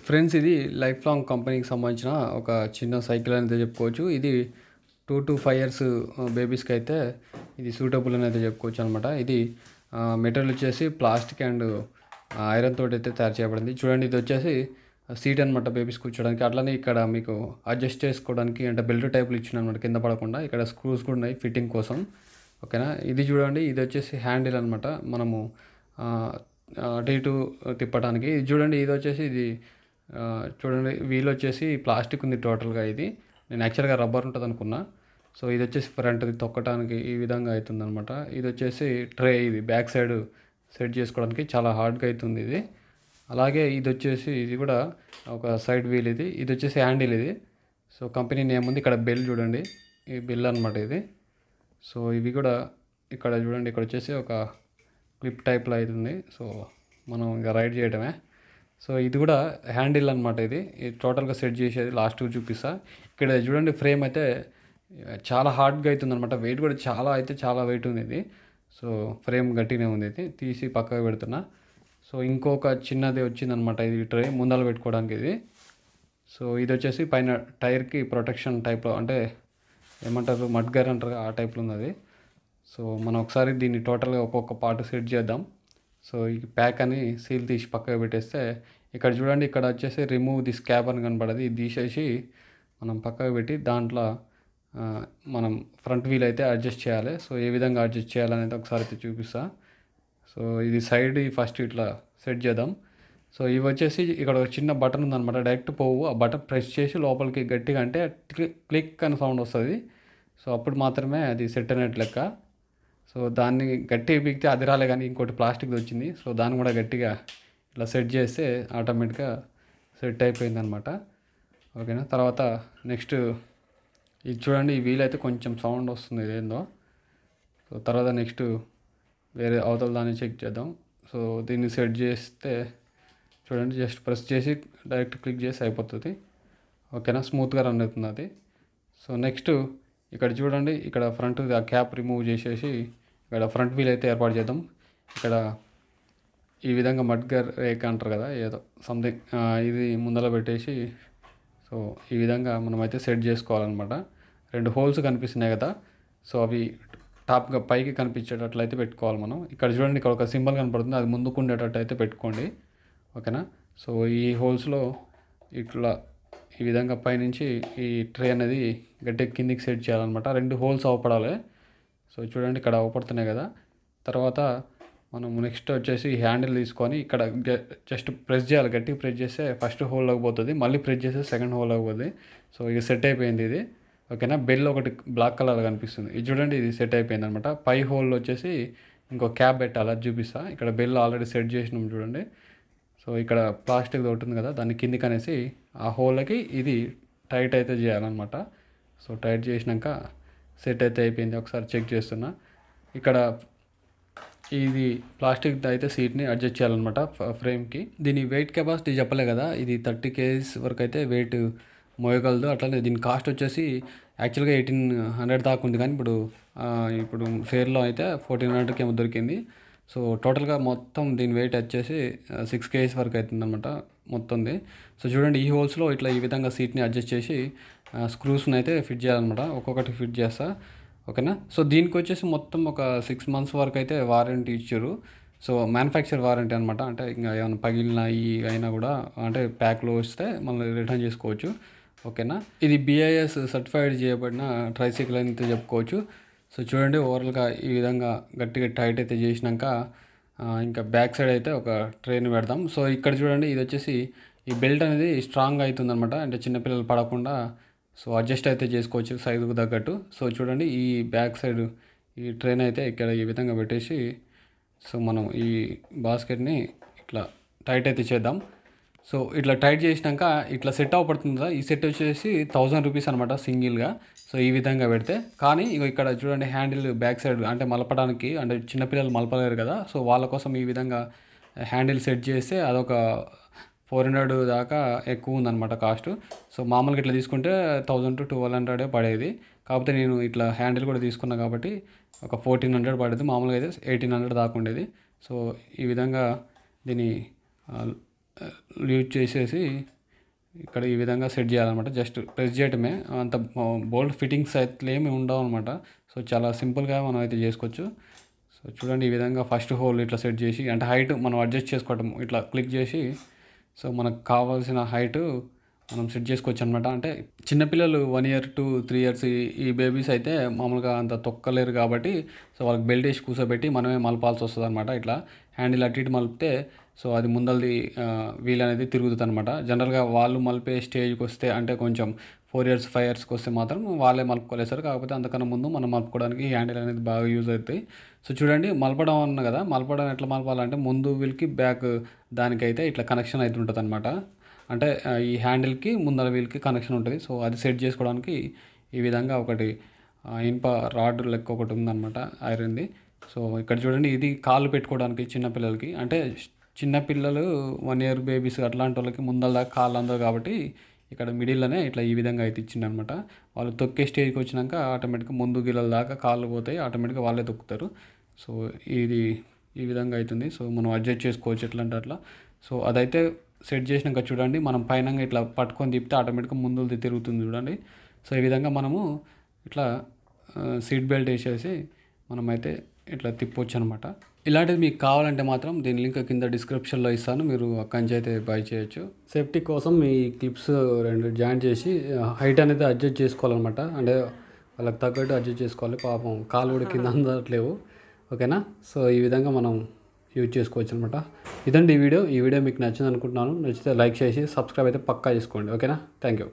Friends ఇది life long కంపెనీకి సంబంధించిన ఒక చిన్న సైకిల్ అనేది చెప్పుకోవచ్చు. ఇది 2 to 5 ఇయర్స్ బేబీస్కి అయితే ఇది సూటబుల్ అని అయితే చెప్పుకోవచ్చు అనమాట. ఇది మెటీరియల్ వచ్చేసి ప్లాస్టిక్ అండ్ ఐరన్ తోటి అయితే తయారు చేయబడింది. చూడండి, ఇది వచ్చేసి సీట్ అనమాట బేబీస్ కూర్చోడానికి. అట్లనే ఇక్కడ మీకు అడ్జస్ట్ చేసుకోవడానికి అంటే బెల్ట్ టైప్లు ఇచ్చిన అనమాట, కింద పడకుండా. ఇక్కడ స్క్రూస్ కూడా ఉన్నాయి ఫిట్టింగ్ కోసం. ఓకేనా, ఇది చూడండి, ఇది వచ్చేసి హ్యాండిల్ అనమాట, మనము అటు ఇటు తిప్పడానికి. ఇది చూడండి, ఇది వచ్చేసి ఇది చూడండి, వీల్ వచ్చేసి ప్లాస్టిక్ ఉంది టోటల్గా. ఇది నేను యాక్చువల్గా రబ్బర్ ఉంటుంది అనుకున్నా. సో ఇది వచ్చేసి ఫ్రంట్ది తొక్కడానికి ఈ విధంగా అవుతుంది అనమాట. ఇది వచ్చేసి ట్రే, ఇది బ్యాక్ సైడ్ సెట్ చేసుకోవడానికి చాలా హార్డ్గా అవుతుంది ఇది. అలాగే ఇది వచ్చేసి ఇది కూడా ఒక సైడ్ వీల్. ఇది వచ్చేసి హ్యాండిల్ ఇది. సో కంపెనీ నేమ్ ఉంది. ఇక్కడ బెల్ చూడండి, ఈ బెల్ అనమాట ఇది. సో ఇవి కూడా ఇక్కడ చూడండి, ఇక్కడ వచ్చేసి ఒక క్లిప్ టైప్లో అవుతుంది. సో మనం ఇంకా రైడ్ చేయడమే. సో ఇది కూడా హ్యాండిల్ అనమాట. ఇది టోటల్గా సెట్ చేసేది లాస్ట్కి చూపిస్తా. ఇక్కడ చూడండి, ఫ్రేమ్ అయితే చాలా హార్డ్గా అవుతుంది అనమాట. వెయిట్ కూడా చాలా వెయిట్ ఉంది ఇది. సో ఫ్రేమ్ గట్టినే ఉంది. ఇది తీసి పక్కకు పెడుతున్నా. సో ఇంకొక చిన్నది వచ్చిందనమాట, ఇది ట్రే ముందర పెట్టుకోవడానికి ఇది. సో ఇది వచ్చేసి పైన టైర్కి ప్రొటెక్షన్ టైప్లో, అంటే ఏమంటారు, మడ్గర్ అంటారు, ఆ టైప్లో ఉన్నది. సో మనం ఒకసారి దీన్ని టోటల్గా ఒక్కొక్క పార్ట్ సెట్ చేద్దాం. సో ఈ ప్యాక్ అని సీల్ తీసి పక్కకు పెట్టేస్తే, ఇక్కడ చూడండి, ఇక్కడ వచ్చేసి రిమూవ్ దిస్ క్యాప్ అని కనపడదు. ఇది తీసేసి మనం పక్కకు పెట్టి దాంట్లో మనం ఫ్రంట్ వీల్ అయితే అడ్జస్ట్ చేయాలి. సో ఏ విధంగా అడ్జస్ట్ చేయాలనేది ఒకసారి అయితే చూపిస్తా. సో ఇది సైడ్ ఫస్ట్ ఇట్లా సెట్ చేద్దాం. సో ఇవి వచ్చేసి ఇక్కడ ఒక చిన్న బటన్ ఉందన్నమాట, డైరెక్ట్ పోవు. ఆ బటన్ ప్రెస్ చేసి లోపలికి గట్టిగా అంటే క్లిక్ అని సౌండ్ వస్తుంది. సో అప్పుడు మాత్రమే అది సెట్ అయినట్టు లెక్క. సో దాన్ని గట్టిగా బిగితే అది రాలే, కానీ ఇంకోటి ప్లాస్టిక్ది వచ్చింది. సో దాన్ని కూడా గట్టిగా ఇట్లా సెట్ చేస్తే ఆటోమేటిక్గా సెట్ అయిపోయింది అనమాట. ఓకేనా, తర్వాత నెక్స్ట్ ఇది చూడండి, ఈ వీల్ అయితే కొంచెం సౌండ్ వస్తుంది ఇదేందో. సో తర్వాత నెక్స్ట్ వేరే అవతల దాన్ని చెక్ చేద్దాం. సో దీన్ని సెట్ చేస్తే చూడండి, జస్ట్ ప్రెస్ చేసి డైరెక్ట్ క్లిక్ చేసి అయిపోతుంది. ఓకేనా, స్మూత్గా రన్ అవుతుంది అది. సో నెక్స్ట్ ఇక్కడ చూడండి, ఇక్కడ ఫ్రంట్ ఆ క్యాప్ రిమూవ్ చేసేసి ఇక్కడ ఫ్రంట్ వీల్ అయితే ఏర్పాటు చేద్దాం. ఇక్కడ ఈ విధంగా మడ్గర్ రేక్ అంటారు కదా, ఏదో సంథింగ్, ఇది ముందర పెట్టేసి సో ఈ విధంగా మనమైతే సెట్ చేసుకోవాలన్నమాట. 2 హోల్స్ కనిపిస్తున్నాయి కదా, సో అవి టాప్గా పైకి కనిపించేటట్లయితే పెట్టుకోవాలి మనం. ఇక్కడ చూడండి, ఇక్కడ ఒక సింబల్ కనపడుతుంది, అది ముందుకు ఉండేటట్టు అయితే పెట్టుకోండి. ఓకేనా, సో ఈ హోల్స్లో ఇట్లా ఈ విధంగా పైనుంచి ఈ ట్రే అనేది గట్టిగా కిందికి సెట్ చేయాలన్నమాట. 2 హోల్స్ అవపడాలి. సో చూడండి, ఇక్కడ అవపడుతున్నాయి కదా. తర్వాత మనం నెక్స్ట్ వచ్చేసి హ్యాండిల్ తీసుకొని ఇక్కడ జస్ట్ ప్రెస్ చేయాలి. గట్టిగా ప్రెస్ చేస్తే ఫస్ట్ హోల్లోకి పోతుంది, మళ్ళీ ప్రెస్ చేస్తే సెకండ్ హోల్లోకి పోతుంది. సో ఇది సెట్ అయిపోయింది ఇది. ఓకేనా, బెల్ ఒకటి బ్లాక్ కలర్ కనిపిస్తుంది, ఇది చూడండి, ఇది సెట్ అయిపోయింది అనమాట. పై హోల్లో వచ్చేసి ఇంకో క్యాప్ పెట్టాలి, అది చూపిస్తా. ఇక్కడ బెల్ ఆల్రెడీ సెట్ చేసినాం చూడండి. సో ఇక్కడ ప్లాస్టిక్ ఉంటుంది కదా, దాన్ని కిందికి అనేసి ఆ హోల్కి ఇది టైట్ అయితే చేయాలన్నమాట. సో టైట్ చేసినాక సెట్ అయితే అయిపోయింది. ఒకసారి చెక్ చేస్తున్నా. ఇక్కడ ఇది ప్లాస్టిక్ అయితే సీట్ని అడ్జస్ట్ చేయాలన్నమాట ఫ్రేమ్కి. దీని వెయిట్ కెపాసిటీ చెప్పలే కదా, ఇది 30 kgs వరకు అయితే వెయిట్ మోయగలదు. అట్లనే దీని కాస్ట్ వచ్చేసి యాక్చువల్గా 1800 దాకా ఉంది, కానీ ఇప్పుడు ఫేర్లో అయితే 1400కి ఏమో దొరికింది. సో టోటల్గా మొత్తం దీని వెయిట్ వచ్చేసి 6 kgs వరకు అవుతుందన్నమాట మొత్తంది. సో చూడండి, ఈ హోల్స్లో ఇట్లా ఈ విధంగా సీట్ని అడ్జస్ట్ చేసి స్క్రూస్ని అయితే ఫిట్ చేయాలన్నమాట. ఒక్కొక్కటి ఫిట్ చేస్తా. ఓకేనా, సో దీనికి వచ్చేసి మొత్తం ఒక 6 months వరకు అయితే వారంటీ ఇచ్చారు. సో మ్యానుఫ్యాక్చర్ వారంటీ అనమాట. అంటే ఇంకా ఏమైనా పగిలిన అయినా కూడా అంటే ప్యాక్లో వస్తే మళ్ళీ రిటర్న్ చేసుకోవచ్చు. ఓకేనా, ఇది BIS సర్టిఫైడ్ చేయబడిన ట్రైసైకిల్ అని అయితే చెప్పుకోవచ్చు. సో చూడండి, ఓవరాల్గా ఈ విధంగా గట్టిగా టైట్ అయితే చేసినాక ఇంకా బ్యాక్ సైడ్ అయితే ఒక ట్రైన్ పెడదాం. సో ఇక్కడ చూడండి, ఇది వచ్చేసి ఈ బెల్ట్ అనేది స్ట్రాంగ్ అవుతుంది అనమాట, అంటే చిన్నపిల్లలు పడకుండా. సో అడ్జస్ట్ అయితే చేసుకోవచ్చు సైజుకు తగ్గట్టు. సో చూడండి, ఈ బ్యాక్ సైడ్ ఈ ట్రైన్ అయితే ఇక్కడ ఈ విధంగా పెట్టేసి సో మనం ఈ బాస్కెట్ని ఇట్లా టైట్ అయితే చేద్దాం. సో ఇట్లా టైట్ చేసినాక ఇట్లా సెట్ అవ్వబడుతుంది కదా, ఈ సెట్ వచ్చేసి 1000 రూపీస్ అనమాట సింగిల్గా. సో ఈ విధంగా పెడితే. కానీ ఇక్కడ చూడండి, హ్యాండిల్ బ్యాక్ సైడ్ అంటే మలపడానికి, అంటే చిన్నపిల్లలు మలపలేరు కదా, సో వాళ్ళ కోసం ఈ విధంగా హ్యాండిల్ సెట్ చేస్తే అదొక 400 దాకా ఎక్కువ ఉందన్నమాట కాస్ట్. సో మామూలుగా ఇట్లా తీసుకుంటే 1000 to 1200 పడేది. కాకపోతే నేను ఇట్లా హ్యాండిల్ కూడా తీసుకున్నా కాబట్టి ఒక 1400 పడేది. మామూలుగా అయితే 1800 దాకా ఉండేది. సో ఈ విధంగా దీన్ని యూజ్ చేసేసి ఇక్కడ ఈ విధంగా సెట్ చేయాలన్నమాట. జస్ట్ ప్రెస్ చేయటమే, అంత బోల్డ్ ఫిట్టింగ్స్ అయితే ఏమి ఉండవు అనమాట. సో చాలా సింపుల్గా మనం అయితే చేసుకోవచ్చు. సో చూడండి, ఈ విధంగా ఫస్ట్ హోల్ ఇట్లా సెట్ చేసి, అంటే హైట్ మనం అడ్జస్ట్ చేసుకోవటం, ఇట్లా క్లిక్ చేసి సో మనకు కావాల్సిన హైటు మనం సెట్ చేసుకోవచ్చు అనమాట. అంటే చిన్నపిల్లలు 1 year to 3 years ఈ బేబీస్ అయితే మామూలుగా అంత తొక్కలేరు కాబట్టి సో వాళ్ళకి బెల్ట్ వేసి కూర్చోబెట్టి మనమే మలపాల్సి వస్తుంది అనమాట. ఇట్లా హ్యాండిల్ అటు ఇటు మలిపితే సో అది ముందలది వీల్ అనేది తిరుగుతుంది అనమాట. జనరల్గా వాళ్ళు మలిపే స్టేజ్కి వస్తే, అంటే కొంచెం 4 years 5 yearsకి వస్తే మాత్రం వాళ్ళే మలుపుకోలేస్తారు. కాకపోతే అంతకన్నా ముందు మనం మలుపుకోవడానికి ఈ హ్యాండిల్ అనేది బాగా యూజ్ అవుతాయి. సో చూడండి, మలపడం అన్న కదా, మలపడం ఎట్లా మలపాలంటే ముందు వీల్కి బ్యాక్ దానికైతే ఇట్లా కనెక్షన్ అయితే ఉంటుంది అనమాట. అంటే ఈ హ్యాండిల్కి ముందర వీల్కి కనెక్షన్ ఉంటుంది. సో అది సెట్ చేసుకోవడానికి ఈ విధంగా ఒకటి ఇనుప రాడ్ లెక్క ఒకటి ఉందన్నమాట, ఐరన్ది. సో ఇక్కడ చూడండి, ఇది కాళ్ళు పెట్టుకోవడానికి చిన్నపిల్లలకి, అంటే చిన్నపిల్లలు 1 year బేబీస్ అట్లాంటి వాళ్ళకి ముందల దాకా కాళ్ళు అందరు కాబట్టి ఇక్కడ మిడిల్లోనే ఇట్లా ఈ విధంగా అయితే ఇచ్చిందనమాట. వాళ్ళు తొక్కే స్టేజ్కి వచ్చినాక ఆటోమేటిక్గా ముందు గిల్లల దాకా కాళ్ళు పోతాయి, ఆటోమేటిక్గా వాళ్ళే తొక్కుతారు. సో ఇది ఈ విధంగా అవుతుంది. సో మనం అడ్జస్ట్ చేసుకోవచ్చు ఎట్లా అంటే అట్లా. సో అదైతే సెట్ చేసినాక చూడండి, మనం పైన ఇట్లా పట్టుకొని తిప్పితే ఆటోమేటిక్గా ముందుది తిరుగుతుంది చూడండి. సో ఈ విధంగా మనము ఇట్లా సీట్ బెల్ట్ వేసేసి మనమైతే ఇట్లా తిప్పొచ్చు అనమాట. ఇలాంటిది మీకు కావాలంటే మాత్రం దీని లింక్ కింద డిస్క్రిప్షన్లో ఇస్తాను, మీరు అక్కడి నుంచి అయితే బై చేయొచ్చు. సేఫ్టీ కోసం ఈ క్లిప్స్ 2 జాయింట్ చేసి హైట్ అనేది అడ్జస్ట్ చేసుకోవాలన్నమాట. అంటే వాళ్ళకి తగ్గట్టు అడ్జస్ట్ చేసుకోవాలి. పాపం కాలు కూడా కింద అందట్లేవు. ఓకేనా? సో ఈ విధంగా మనం యూజ్ చేసుకోవచ్చు అనమాట. ఇదండి ఈ వీడియో మీకు నచ్చింది అనుకుంటున్నాను. నచ్చితే లైక్ చేసి సబ్స్క్రైబ్ అయితే పక్కా చేసుకోండి. ఓకేనా? Thank you.